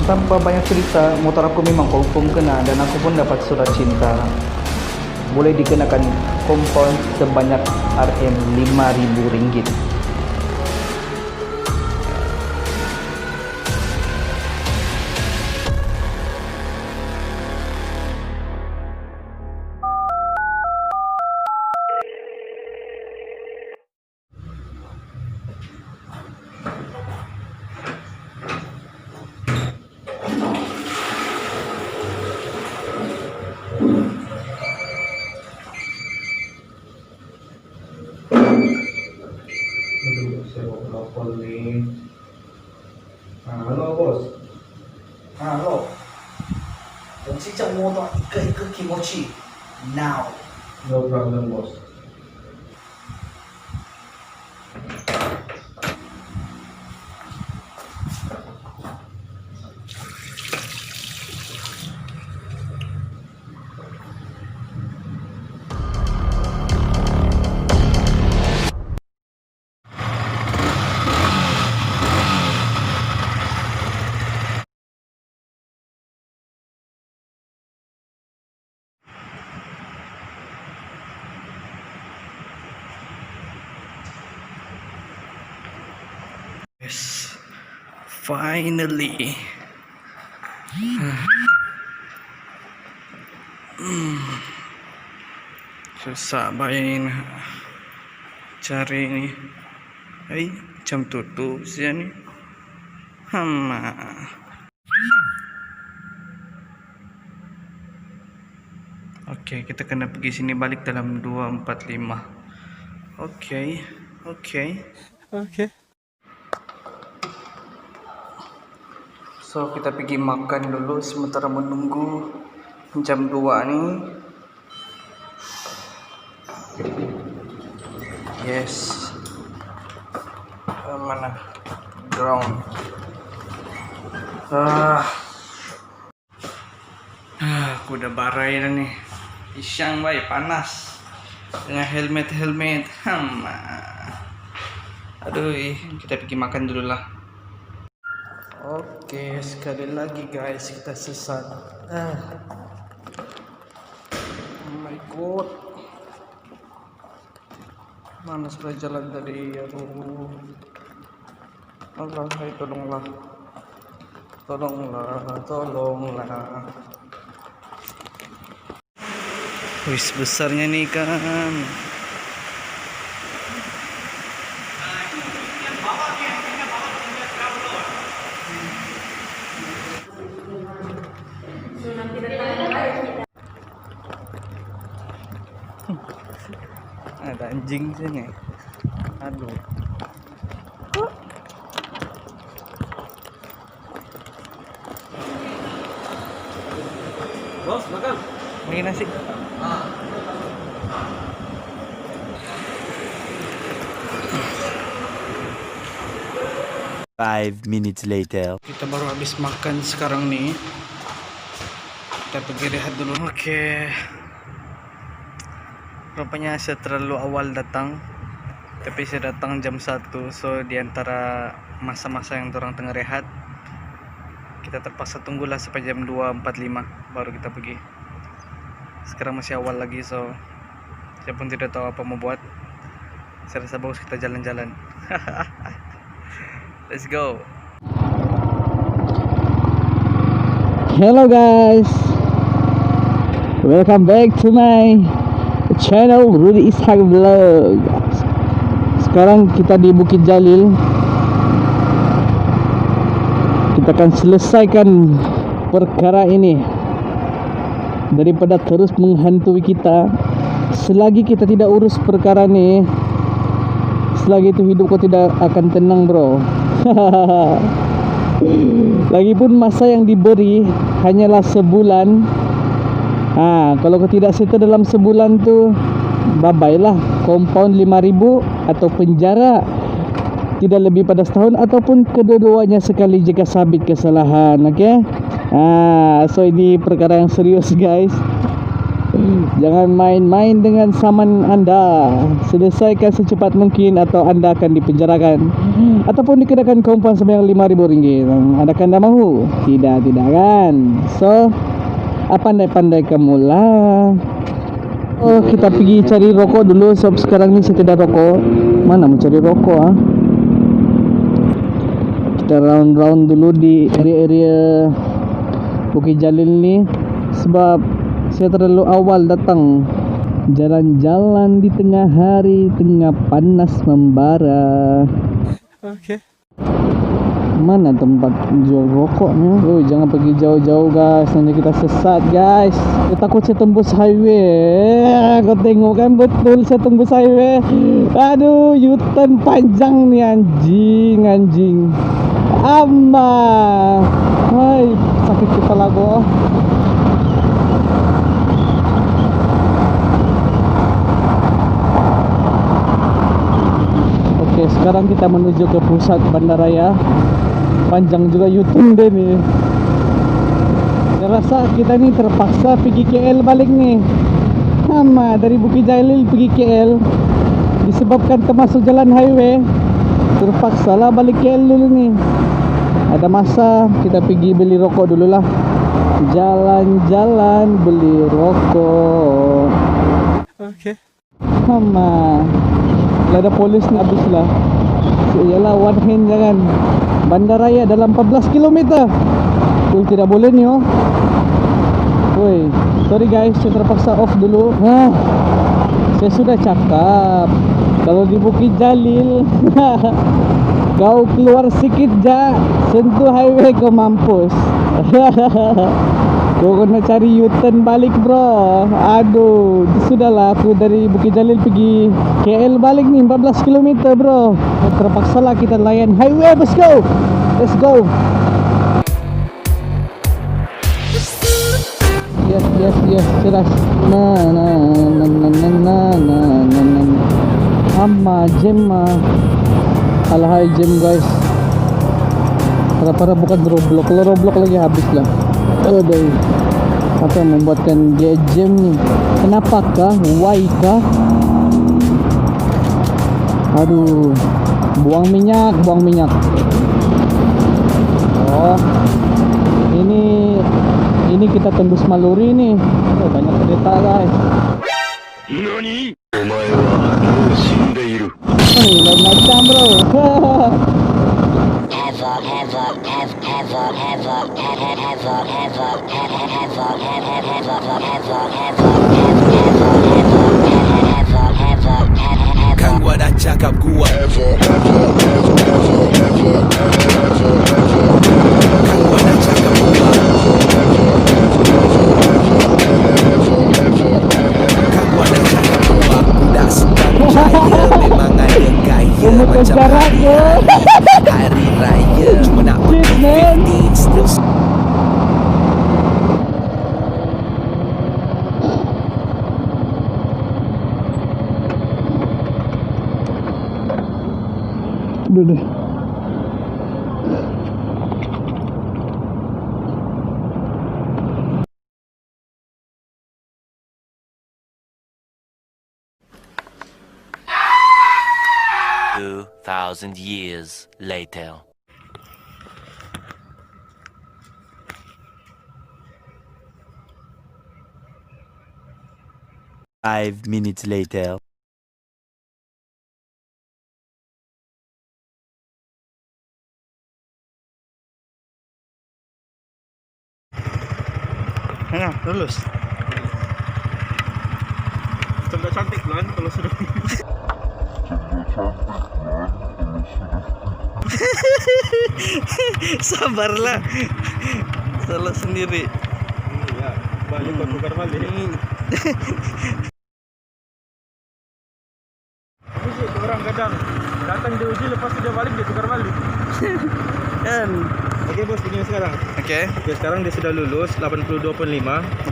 tanpa banyak cerita, motor aku memang confirm kena dan aku pun dapat surat cinta. Boleh dikenakan kompon sebanyak RM5.000. Halo bos. Halo. 我这叫摸到一个一个 kimochi now. No problem bos. Yes, finally. Susah bayin cari ni. Jam tutup sih ni. Okey, kita kena pergi sini balik dalam 2:45. Okey. So kita pergi makan dulu sementara menunggu jam 2 ni. Yes. Mana? Ground. Aku dah barai dah ni. Isyang baik panas. Dengan helmet. Aduh, kita pergi makan dulu lah. Oke, sekali lagi guys kita sesat. Oh my god. Mana sudah jalan tadi? Aduh. Allah, hai tolonglah. Wis besarnya nih kan. Ada anjing sini. Aduh. Bos, makan. Bagi nasi. Five minutes later. Kita baru habis makan sekarang nih. Kita pergi rehat dulu. Oke. Rupanya saya terlalu awal datang. Tapi saya datang jam 1. So di antara masa-masa yang orang tengah rehat, kita terpaksa tunggulah sampai jam 2:45 baru kita pergi. Sekarang masih awal lagi, so saya pun tidak tahu apa mau buat. Saya rasa bagus kita jalan-jalan. Let's go. Hello guys, welcome back to my channel Rudy Ishak Vlog. Sekarang kita di Bukit Jalil. Kita akan selesaikan perkara ini daripada terus menghantui kita. Selagi kita tidak urus perkara ini, selagi itu hidup kau tidak akan tenang bro. Lagipun masa yang diberi hanyalah sebulan. Kalau kau tidak settle dalam sebulan tu, bye-bye lah. Compound 5.000 atau penjara tidak lebih pada setahun, ataupun kedua-duanya sekali jika sabit kesalahan. Okay? So ini perkara yang serius guys. Jangan main-main dengan saman anda. Selesaikan secepat mungkin atau anda akan dipenjarakan ataupun dikenakan kumpulan sebanyak RM5,000. Adakah anda mahu? Tidak kan? So, pandai-pandai kamu lah. Oh, kita pergi cari rokok dulu sebab sekarang ni saya tidak rokok. Mana mau cari rokok ah? Kita round-round dulu di area Bukit Jalil ni sebab saya terlalu awal datang. Jalan-jalan di tengah hari, tengah panas membara. Okay. Mana tempat jual rokoknya? Oh, jangan pergi jauh-jauh guys, nanti kita sesat guys. Saya takut saya tembus highway. Kau tengok kan betul saya tembus highway. Aduh, U-turn panjang nih anjing. Amma. Hai, sakit kepala gua. Oke, sekarang kita menuju ke pusat bandaraya. Panjang juga U-turn deh nih. Saya rasa kita nih terpaksa pergi KL balik nih. Sama dari Bukit Jalil pergi KL disebabkan termasuk jalan highway. Terpaksa lah balik KL dulu nih. Ada masa kita pergi beli rokok dulu lah. Jalan-jalan beli rokok. Okay. Sama ada polis ni habis lah. Yalah, one hand jangan. Bandaraya dalam 14 km. Ui, tidak boleh ni oh. Ui, sorry guys, saya terpaksa off dulu. Saya sudah cakap kalau di Bukit Jalil kau keluar sikit ja, sentuh highway kau mampus. Kau kena cari U-turn balik bro. Aduh, sudahlah aku dari Bukit Jalil pergi KL balik nih 14 km bro. Terpaksa lah kita layan highway. Let's go. Yes, jelas. Amma jam alahai jam guys. Para bukan Roblox. Kalau Roblox lagi habis lah. Aduh, apa yang membuatkan dia jam ni? Kenapakah? Why kah? Aduh, buang minyak. Oh, ini kita tembus Maluri nih. Oh, banyak kereta guys. NANI? お前はもう死んでいる。 Lain macam bro. Kan gua dah cakap gua. Udah sedang jaya, memang ada gaya macam hari raya. Cuma nak man. still. Duh. 2,000 years later. Five minutes later. Lulus. Coba cantik lan kalau sudah. Sabarlah. Salah sendiri. Ya, balik kau tukar balik. Apa sih orang kadang datang di uji lepas dia balik dia tukar balik. Kan. Okey bos, begini sekarang. Okey. Okey, sekarang dia sudah lulus 82.5.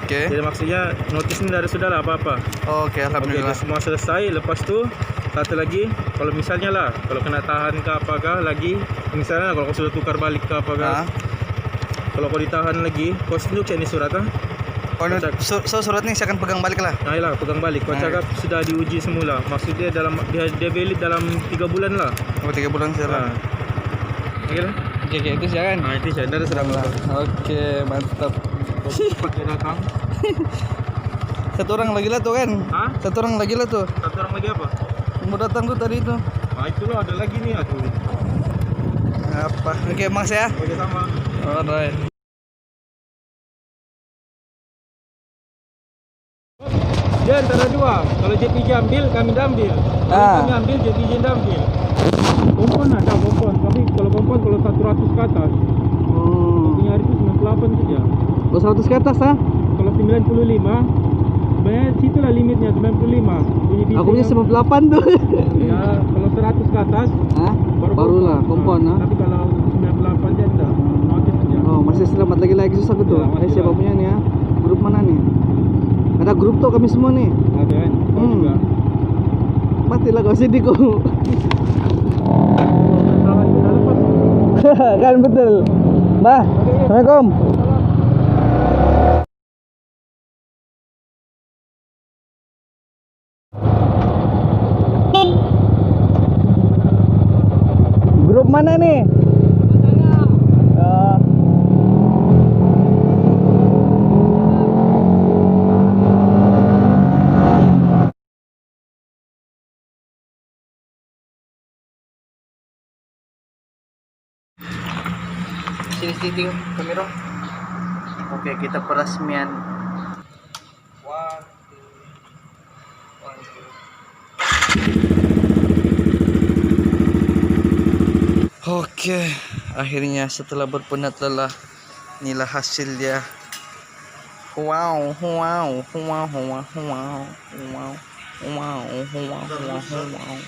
Okey. Jadi maksudnya notis ni dah sudah lah apa-apa. Oh, okey, Okey, alhamdulillah. dah semua selesai. Lepas tu satu lagi, kalau misalnya lah, kalau kena tahan ke apakah lagi, misalnya kalau kau sudah tukar balik ke apakah, kalau kau ditahan lagi, kau tunjuk ni surat ah. Kalau surat ni saya akan pegang balik lah. Nah, pegang balik. Kau cakap sudah diuji semula. Maksudnya dia valid dalam 3 bulan lah. Oh 3 bulan saya lah. Okey lah. Oke, itu saya kan. Nah, itu saya dah sedang lah. Oke, mantap. Cepat dia datang. Satu orang lagi lah tuh kan. Hah? Satu orang lagi lah tuh. Satu orang lagi apa? Mau datang tuh tadi tuh. Ah, itulah ada lagi nih aku. Apa? Oke, mas ya. Oke, sama. Alright. Dia antara dua. Kalau JPJ ambil, kami dah ambil. Kalau Ah. kami ambil, JPJ dah ambil. Kompon ada kompon. Tapi kalau kompon kalau 100 ke atas. Punya hari itu 98 saja. Oh 100 ke atas ah? Kalau 95, sebenarnya situlah limitnya 95. Bunyi Aku punya 98 tuh. Ya, kalau 100 ke atas, Hah? Barulah kompon ah. Tapi kalau 98 dia enggak. Notis saja. Oh masih selamat lagi susah gitu. Ya, masih Siapa lah. punya nih ya? Grup mana nih? Ada grup tuh kami semua nih. Ada kan? Kau juga. Matilah kau sedih kau. Salah itu dah lepas. Kan betul. Bah, Assalamualaikum. Grup mana nih? Oh. Sini tengok kamera. Oke, kita peresmian. Oke, akhirnya setelah berpenat lelah, inilah hasilnya. Wow, wow, wow, wow, wow, wow, wow, wow, wow, wow, wow.